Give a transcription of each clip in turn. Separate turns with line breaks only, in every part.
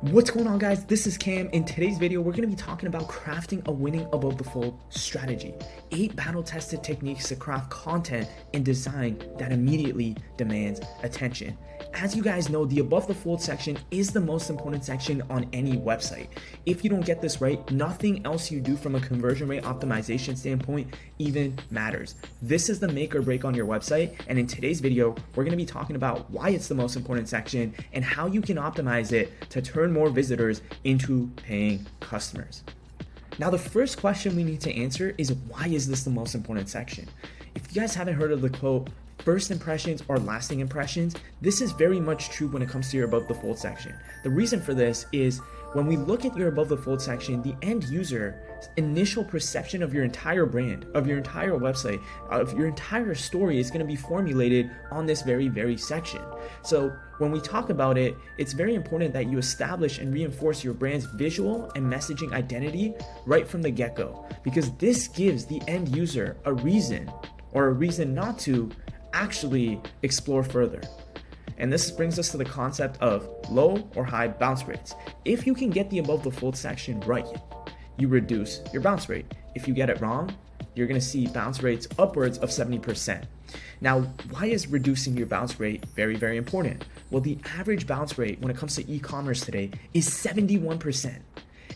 What's going on, guys? This is Cam. In today's video, we're going to be talking about crafting a winning above the fold strategy. 8 battle-tested techniques to craft content and design that immediately demands attention. As you guys know, the above the fold section is the most important section on any website. If you don't get this right, nothing else you do from a conversion rate optimization standpoint even matters. This is the make or break on your website, and in today's video, we're going to be talking about why it's the most important section and how you can optimize it to turn more visitors into paying customers. Now, the first question we need to answer is, why is this the most important section? If you guys haven't heard of the quote, first impressions are lasting impressions, this is very much true when it comes to your above the fold section. The reason for this is when we look at your above the fold section, the end user's initial perception of your entire brand, of your entire website, of your entire story is going to be formulated on this very section. So when we talk about it, it's very important that you establish and reinforce your brand's visual and messaging identity right from the get-go, because this gives the end user a reason not to actually explore further. And this brings us to the concept of low or high bounce rates. If you can get the above the fold section right, you reduce your bounce rate. If you get it wrong, you're going to see bounce rates upwards of 70%. Now, why is reducing your bounce rate very important? Well, the average bounce rate when it comes to e-commerce today is 71%.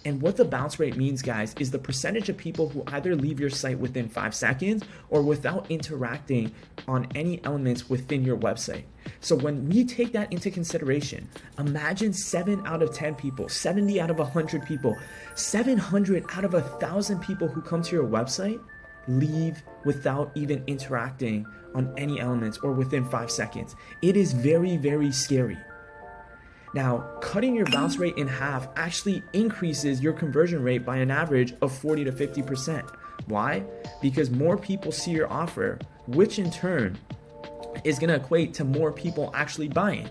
And what the bounce rate means, guys, is the percentage of people who either leave your site within 5 seconds or without interacting on any elements within your website. So when we take that into consideration, imagine 7 out of 10 people, 70 out of 100 people, 700 out of 1,000 people who come to your website leave without even interacting on any elements or within 5 seconds. It is very scary. Now, cutting your bounce rate in half actually increases your conversion rate by an average of 40 to 50%. Why? Because more people see your offer, which in turn is going to equate to more people actually buying,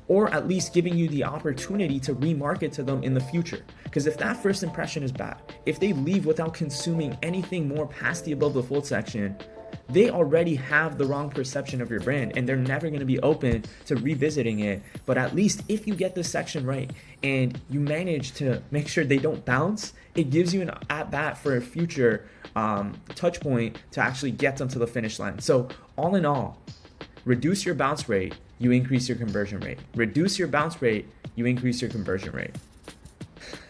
or at least giving you the opportunity to remarket to them in the future. Because if that first impression is bad, if they leave without consuming anything more past the above the fold section, they already have the wrong perception of your brand and they're never going to be open to revisiting it. But at least if you get this section right and you manage to make sure they don't bounce, it gives you an at-bat for a future touch point to actually get them to the finish line. So all in all, reduce your bounce rate, you increase your conversion rate. Reduce your bounce rate, you increase your conversion rate.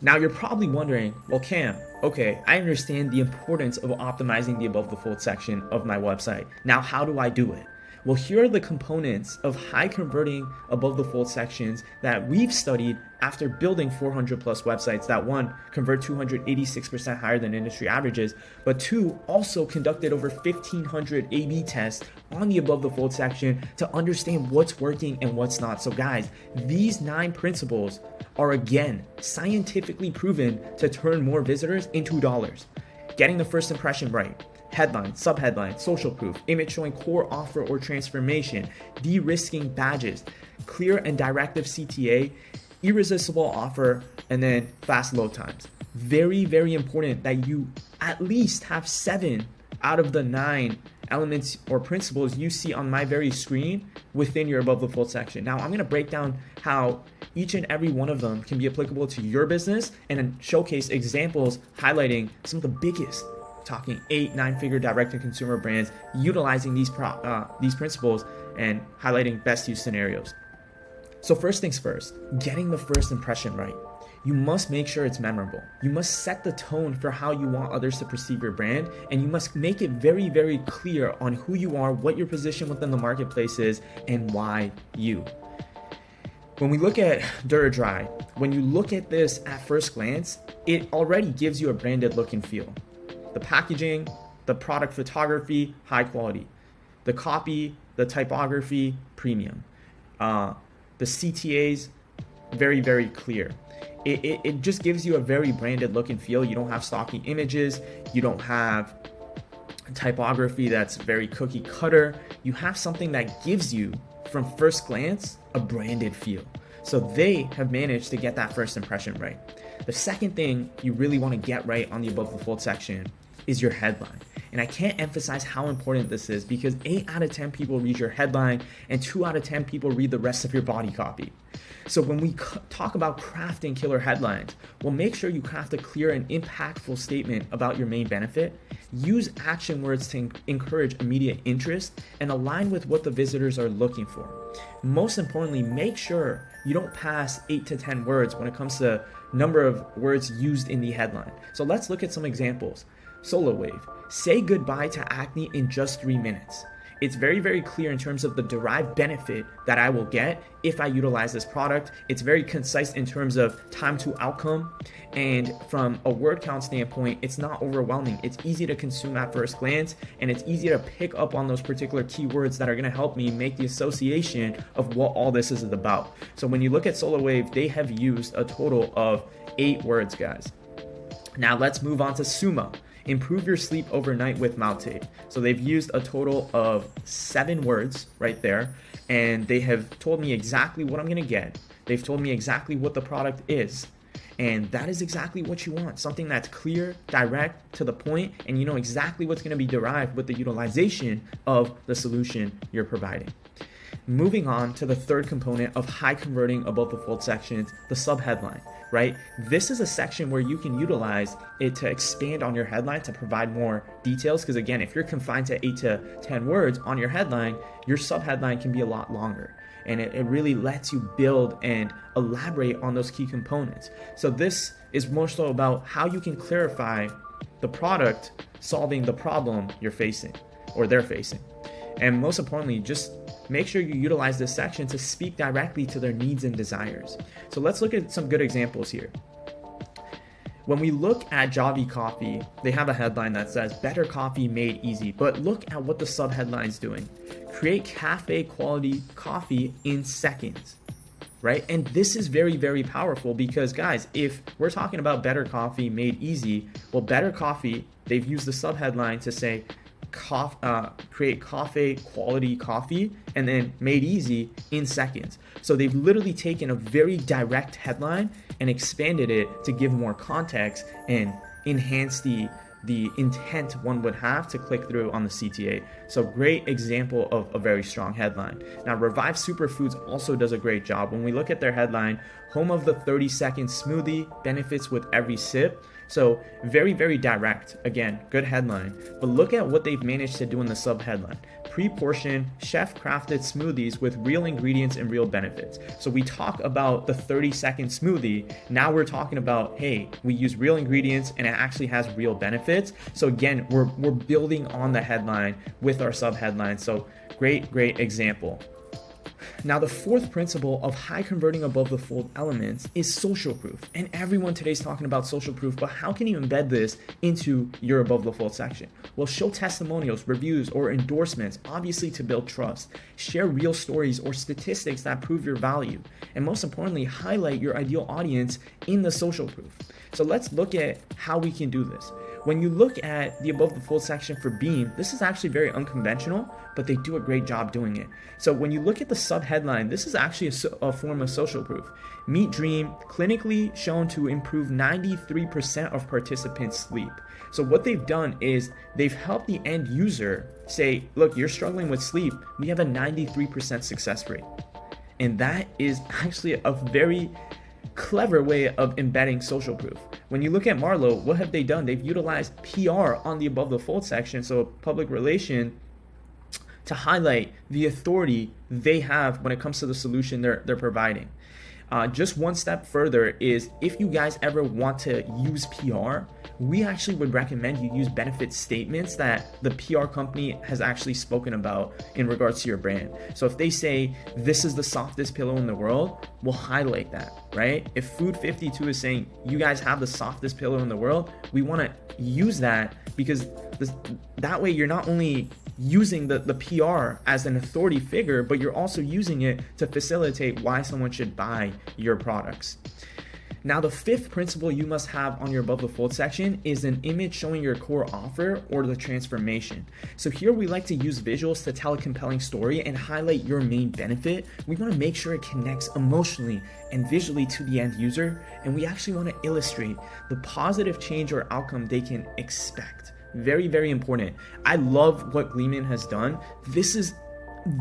Now you're probably wondering, well, Cam, okay, I understand the importance of optimizing the above the fold section of my website. Now, how do I do it? Well, here are the components of high converting above the fold sections that we've studied after building 400 plus websites that, 1, convert 286% higher than industry averages, but 2, also conducted over 1,500 A/B tests on the above the fold section to understand what's working and what's not. So guys, these 9 principles are again scientifically proven to turn more visitors into dollars. Getting the first impression right, headline, subheadline, social proof, image showing core offer or transformation, de-risking badges, clear and directive CTA, irresistible offer, and then fast load times. Very important that you at least have 7 out of the 9 elements or principles you see on my very screen within your above the fold section. Now, I'm going to break down how each and every one of them can be applicable to your business and then showcase examples highlighting some of the biggest, talking 8, 9-figure direct-to-consumer brands utilizing these principles and highlighting best use scenarios. So first things first, getting the first impression right. You must make sure it's memorable. You must set the tone for how you want others to perceive your brand, and you must make it very clear on who you are, what your position within the marketplace is, and why you. When we look at Dura-Dry, when you look at this at first glance, it already gives you a branded look and feel. The packaging, the product photography, high quality. The copy, the typography, premium. The CTAs, very clear. It just gives you a very branded look and feel. You don't have stocky images. You don't have typography that's very cookie cutter. You have something that gives you, from first glance, a branded feel. So they have managed to get that first impression right. The second thing you really want to get right on the above the fold section is your headline. And I can't emphasize how important this is because 8 out of 10 people read your headline and 2 out of 10 people read the rest of your body copy. So when we talk about crafting killer headlines, well, make sure you craft a clear and impactful statement about your main benefit. Use action words to encourage immediate interest and align with what the visitors are looking for. Most importantly, make sure you don't pass 8 to 10 words when it comes to number of words used in the headline. So let's look at some examples. Solo Wave. Say goodbye to acne in just 3 minutes. It's very, very clear in terms of the derived benefit that I will get if I utilize this product. It's very concise in terms of time to outcome. And from a word count standpoint, it's not overwhelming. It's easy to consume at first glance, and it's easy to pick up on those particular keywords that are gonna help me make the association of what all this is about. So when you look at Solo Wave, they have used a total of 8 words, guys. Now let's move on to Sumo. Improve your sleep overnight with mouth tape. So they've used a total of 7 words right there, and they have told me exactly what I'm gonna get. They've told me exactly what the product is, and that is exactly what you want. Something that's clear, direct, to the point, and you know exactly what's gonna be derived with the utilization of the solution you're providing. Moving on to the third component of high converting above the fold sections, the subheadline, right? This is a section where you can utilize it to expand on your headline to provide more details. Because again, if you're confined to 8 to 10 words on your headline, your subheadline can be a lot longer. And it really lets you build and elaborate on those key components. So this is more so about how you can clarify the product solving the problem you're facing or they're facing. And most importantly, just make sure you utilize this section to speak directly to their needs and desires. So let's look at some good examples here. When we look at Javi Coffee, they have a headline that says better coffee made easy, but look at what the subheadline's doing. Create cafe quality coffee in seconds, right? And this is very, very powerful because guys, if we're talking about better coffee made easy, well, better coffee, they've used the subheadline to say create cafe quality coffee and then made easy in seconds. So they've literally taken a very direct headline and expanded it to give more context and enhance the intent one would have to click through on the CTA. So great example of a very strong headline. Now Revive Superfoods also does a great job. When we look at their headline, home of the 30-second smoothie, benefits with every sip. So very, very direct. Again, good headline. But look at what they've managed to do in the sub-headline. Pre-portioned, chef-crafted smoothies with real ingredients and real benefits. So we talk about the 30-second smoothie. Now we're talking about, hey, we use real ingredients and it actually has real benefits. So again, we're building on the headline with our sub-headline. So great example. Now, the fourth principle of high converting above the fold elements is social proof. And everyone today is talking about social proof, but how can you embed this into your above the fold section? Well, show testimonials, reviews, or endorsements, obviously to build trust. Share real stories or statistics that prove your value. And most importantly, highlight your ideal audience in the social proof. So let's look at how we can do this. When you look at the above the fold section for Beam, this is actually very unconventional, but they do a great job doing it. So when you look at the sub-headline, this is actually a form of social proof. Meet Dream, clinically shown to improve 93% of participants' sleep. So what they've done is they've helped the end user say, look, you're struggling with sleep. We have a 93% success rate. And that is actually a very clever way of embedding social proof. When you look at Marlowe, what have they done? They've utilized PR on the above the fold section, so public relation, to highlight the authority they have when it comes to the solution they're providing. Just one step further is if you guys ever want to use PR, we actually would recommend you use benefit statements that the PR company has actually spoken about in regards to your brand. So if they say, this is the softest pillow in the world, we'll highlight that, right? If Food 52 is saying, you guys have the softest pillow in the world, we want to use that because that way you're not only using the PR as an authority figure, but you're also using it to facilitate why someone should buy your products. Now, the fifth principle you must have on your above the fold section is an image showing your core offer or the transformation. So here we like to use visuals to tell a compelling story and highlight your main benefit. We want to make sure it connects emotionally and visually to the end user, and we actually want to illustrate the positive change or outcome they can expect, Very, very important. I love what Gleeman has done. This is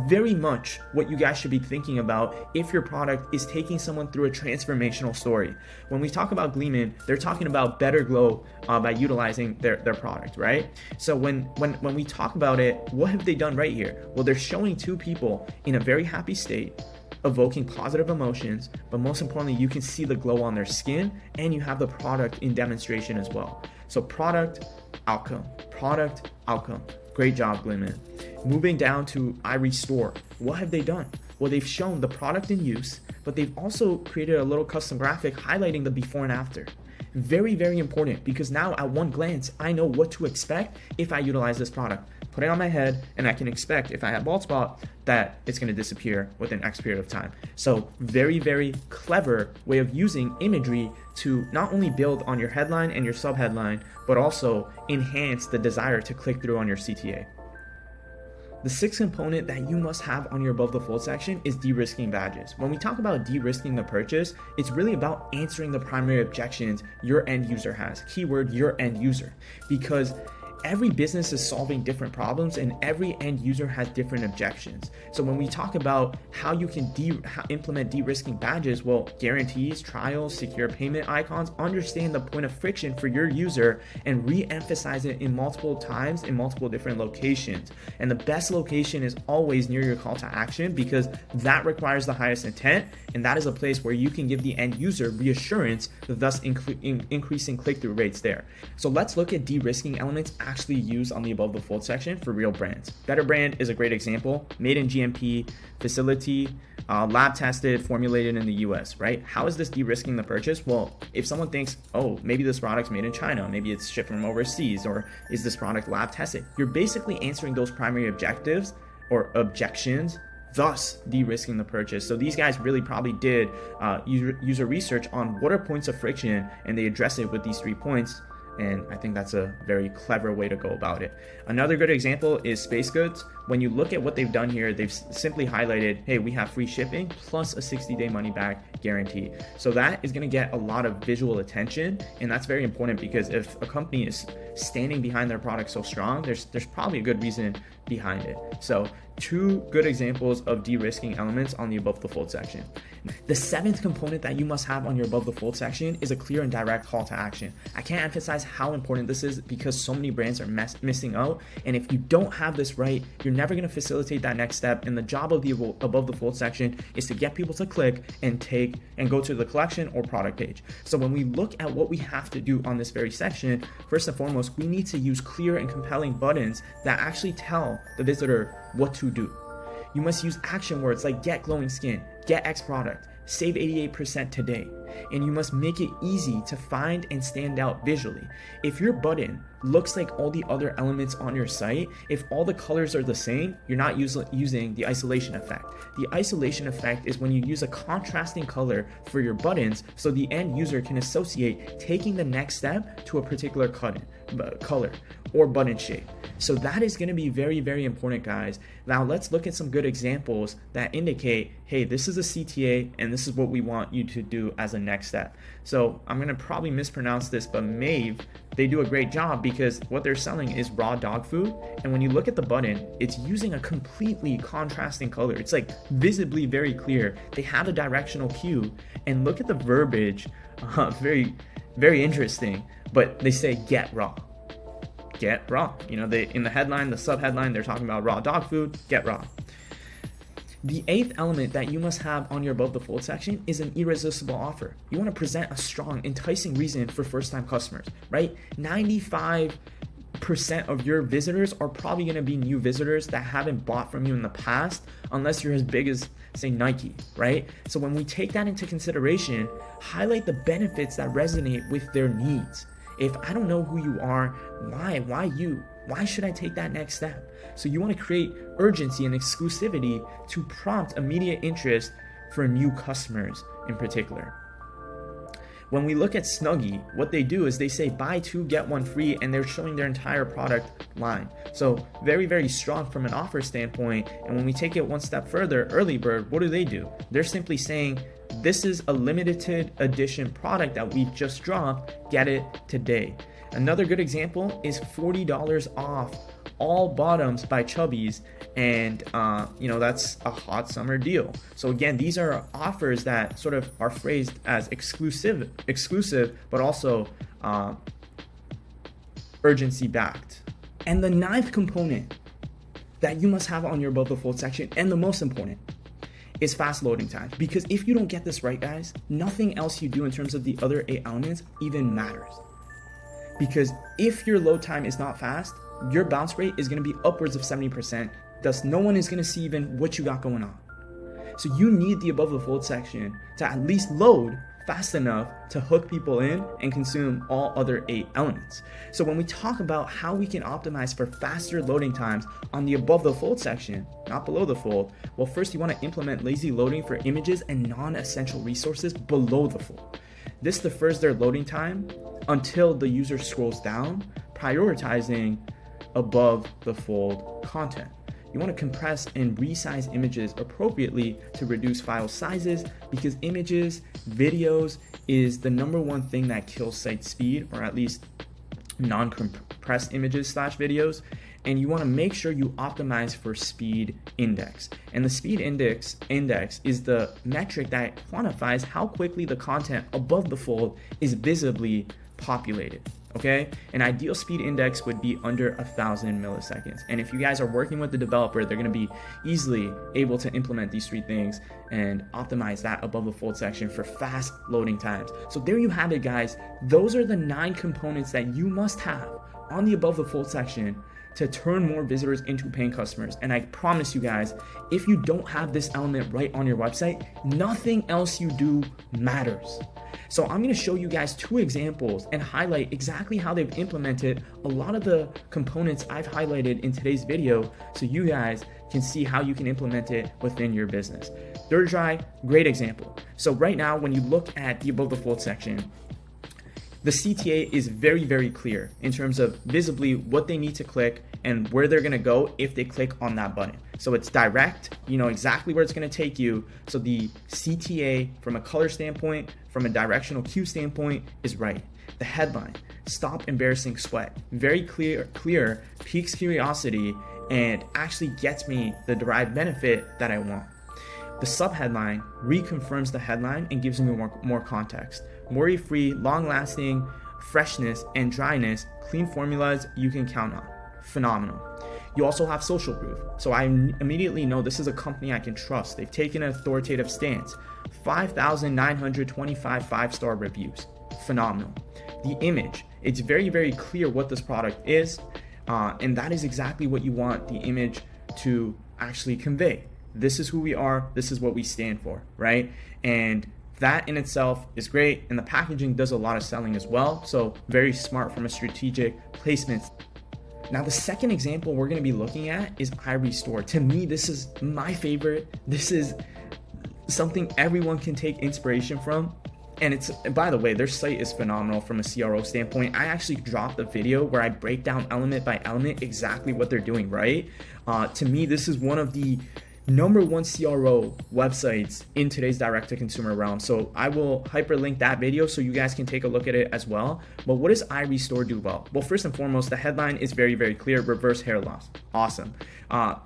very much what you guys should be thinking about if your product is taking someone through a transformational story. When we talk about Gleeman, they're talking about better glow by utilizing their product, right? So when we talk about it, what have they done right here? Well, they're showing two people in a very happy state, evoking positive emotions, but most importantly, you can see the glow on their skin, and you have the product in demonstration as well. So product, outcome, product, outcome. Great job, Gleeman. Moving down to I Restore. What have they done? Well, they've shown the product in use, but they've also created a little custom graphic highlighting the before and after. Very, very important, because now at one glance, I know what to expect if I utilize this product. Put it on my head, and I can expect if I have bald spot that it's going to disappear within X period of time. So very, very clever way of using imagery to not only build on your headline and your subheadline, but also enhance the desire to click through on your CTA. The sixth component that you must have on your above the fold section is de-risking badges. When we talk about de-risking the purchase, it's really about answering the primary objections your end user has. Keyword, your end user, because every business is solving different problems and every end user has different objections. So when we talk about how you can implement de-risking badges, well, guarantees, trials, secure payment icons, understand the point of friction for your user and re-emphasize it in multiple times in multiple different locations. And the best location is always near your call to action, because that requires the highest intent, and that is a place where you can give the end user reassurance, thus increasing click-through rates there. So let's look at de-risking elements actually used on the above the fold section for real brands. Better Brand is a great example. Made in GMP facility, lab tested, formulated in the US, right? How is this de-risking the purchase? Well, if someone thinks, oh, maybe this product's made in China, maybe it's shipped from overseas, or is this product lab tested? You're basically answering those primary objectives or objections, thus de-risking the purchase. So these guys really probably did user research on what are points of friction, and they address it with these 3 points. And I think that's a very clever way to go about it. Another good example is Space Goods. When you look at what they've done here, they've simply highlighted, hey, we have free shipping plus a 60-day money-back guarantee. So that is going to get a lot of visual attention, and that's very important, because if a company is standing behind their product so strong, there's probably a good reason behind it. So 2 good examples of de-risking elements on the above the fold section. The 7th component that you must have on your above the fold section is a clear and direct call to action. I can't emphasize how important this is, because so many brands are missing out, and if you don't have this right, you're never going to facilitate that next step. And the job of the above the fold section is to get people to click and go to the collection or product page. So when we look at what we have to do on this very section, first and foremost, we need to use clear and compelling buttons that actually tell the visitor what to do. You must use action words like get glowing skin, get X product, save 88% today, and you must make it easy to find and stand out visually. If your button looks like all the other elements on your site, if all the colors are the same, you're not using the isolation effect. The isolation effect is when you use a contrasting color for your buttons, so the end user can associate taking the next step to a particular color or button shape. So that is going to be very, very important, guys. Now let's look at some good examples that indicate, hey, this is a CTA and this is what we want you to do as a next step. So I'm going to probably mispronounce this, but Mave, they do a great job, because what they're selling is raw dog food. And when you look at the button, it's using a completely contrasting color. It's like visibly very clear. They have a directional cue, and look at the verbiage. Very, very interesting. But they say get raw. Get raw. You know, they in the headline, the subheadline, they're talking about raw dog food, get raw. The 8th element that you must have on your above the fold section is an irresistible offer. You want to present a strong, enticing reason for first-time customers, right? 95% of your visitors are probably going to be new visitors that haven't bought from you in the past, unless you're as big as, say, Nike, right? So when we take that into consideration, highlight the benefits that resonate with their needs. If I don't know who you are, why you? Why should I take that next step? So you want to create urgency and exclusivity to prompt immediate interest for new customers in particular. When we look at Snuggie, what they do is they say buy 2, get 1 free, and they're showing their entire product line. So very, very strong from an offer standpoint. And when we take it one step further, Early Bird, what do? They're simply saying, this is a limited edition product that we've just dropped, get it today. Another good example is $40 off all bottoms by Chubbies, and that's a hot summer deal. So again, these are offers that sort of are phrased as exclusive, but also urgency backed. And the ninth component that you must have on your above the fold section, and the most important, is fast loading times. Because if you don't get this right, guys, nothing else you do in terms of the other 8 elements even matters. Because if your load time is not fast, your bounce rate is going to be upwards of 70%. Thus, no one is going to see even what you got going on. So you need the above the fold section to at least load fast enough to hook people in and consume all other 8 elements. So when we talk about how we can optimize for faster loading times on the above the fold section, not below the fold, well, first you want to implement lazy loading for images and non-essential resources below the fold. This defers their loading time until the user scrolls down, prioritizing above the fold content. You want to compress and resize images appropriately to reduce file sizes, because images, videos is the number one thing that kills site speed, or at least non-compressed images / videos. And you want to make sure you optimize for speed index. And the speed index is the metric that quantifies how quickly the content above the fold is visibly populated. Okay, an ideal speed index would be under 1,000 milliseconds. And if you guys are working with the developer, they're going to be easily able to implement these 3 things and optimize that above the fold section for fast loading times. So there you have it, guys. Those are the 9 components that you must have on the above the fold section to turn more visitors into paying customers. And I promise you guys, if you don't have this element right on your website, nothing else you do matters. So I'm going to show you guys 2 examples and highlight exactly how they've implemented a lot of the components I've highlighted in today's video, so you guys can see how you can implement it within your business. Dirt Dry, great example. So right now, when you look at the above the fold section, the CTA is very, very clear in terms of visibly what they need to click and where they're going to go if they click on that button. So it's direct, you know exactly where it's going to take you. So the CTA from a color standpoint, from a directional cue standpoint, is right. The headline, stop embarrassing sweat, very clear, piques curiosity, and actually gets me the derived benefit that I want. The subheadline reconfirms the headline and gives me more context. Worry-free, long-lasting freshness and dryness, clean formulas you can count on. Phenomenal. You also have social proof. So I immediately know this is a company I can trust. They've taken an authoritative stance. 5,925 5-star reviews. Phenomenal. The image, it's very, very clear what this product is, and that is exactly what you want the image to actually convey. This is who we are, this is what we stand for, right? And that in itself is great, and the packaging does a lot of selling as well, so very smart from a strategic placement. Now the second example we're going to be looking at is iRestore. To me, this is my favorite. This is something everyone can take inspiration from. And by the way, their site is phenomenal from a CRO standpoint. I actually dropped a video where I break down element by element exactly what they're doing right. To me, this is one of the #1 CRO websites in today's direct-to-consumer realm. So I will hyperlink that video so you guys can take a look at it as well. But what does iRestore do well? Well, first and foremost, the headline is very, very clear: reverse hair loss. Awesome.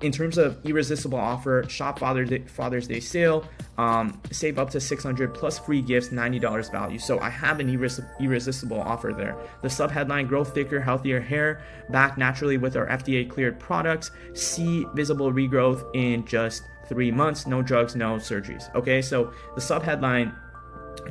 In terms of irresistible offer, shop Father's Day sale, save up to $600 plus free gifts, $90 value. So I have an irresistible offer there. The subheadline: grow thicker, healthier hair back naturally with our FDA cleared products. See visible regrowth in just 3 months, no drugs, no surgeries. Okay, so the subheadline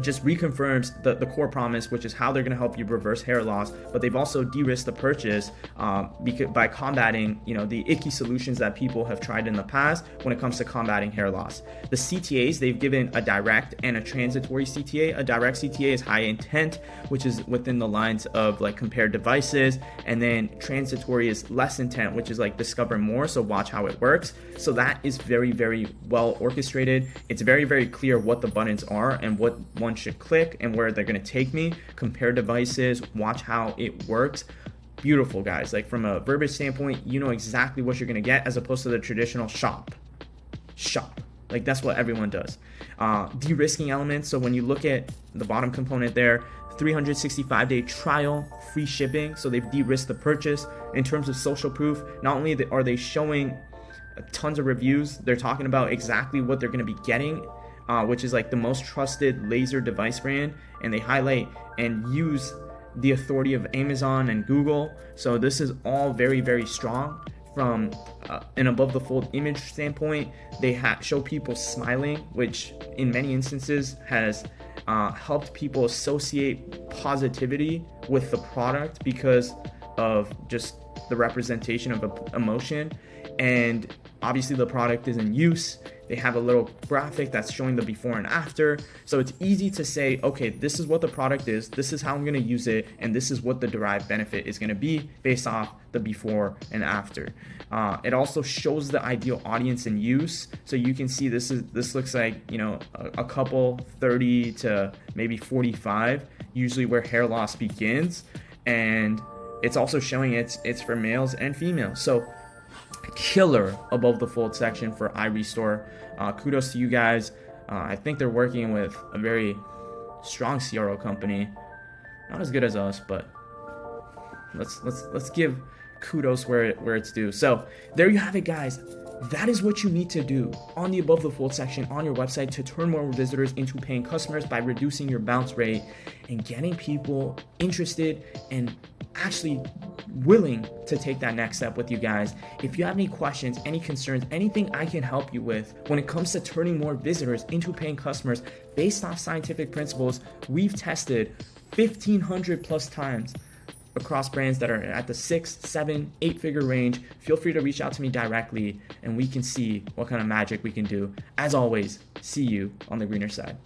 just reconfirms the core promise, which is how they're going to help you reverse hair loss. But they've also de-risked the purchase by combating, the icky solutions that people have tried in the past when it comes to combating hair loss. The CTAs, they've given a direct and a transitory CTA. A direct CTA is high intent, which is within the lines of like compared devices, and then transitory is less intent, which is like discover more, so watch how it works. So that is very, very well orchestrated. It's very, very clear what the buttons are and what one should click and where they're going to take me. Compare devices, watch how it works. Beautiful, guys. Like from a verbiage standpoint, you know exactly what you're going to get, as opposed to the traditional shop. Like that's what everyone does. De-risking elements. So when you look at the bottom component there, 365-day trial, free shipping, so they've de-risked the purchase. In terms of social proof, not only are they showing tons of reviews, they're talking about exactly what they're going to be getting, which is like the most trusted laser device brand, and they highlight and use the authority of Amazon and Google. So this is all very, very strong. From an above the fold image standpoint, they show people smiling, which in many instances has helped people associate positivity with the product because of just the representation of emotion. And obviously the product is in use. They have a little graphic that's showing the before and after. So it's easy to say, okay, this is what the product is, this is how I'm going to use it, and this is what the derived benefit is going to be based off the before and after. It also shows the ideal audience in use. So you can see this looks like, you know, a couple 30 to maybe 45, usually where hair loss begins. And it's also showing it's for males and females. So killer above the fold section for iRestore. Kudos to you guys. I think they're working with a very strong CRO company, not as good as us, but let's give kudos where it's due. So there you have it, guys. That is what you need to do on the above the fold section on your website to turn more visitors into paying customers by reducing your bounce rate and getting people interested and actually willing to take that next step with you guys. If you have any questions, any concerns, anything I can help you with when it comes to turning more visitors into paying customers based off scientific principles we've tested 1,500 plus times across brands that are at the 6, 7, 8-figure range, feel free to reach out to me directly and we can see what kind of magic we can do. As always, see you on the greener side.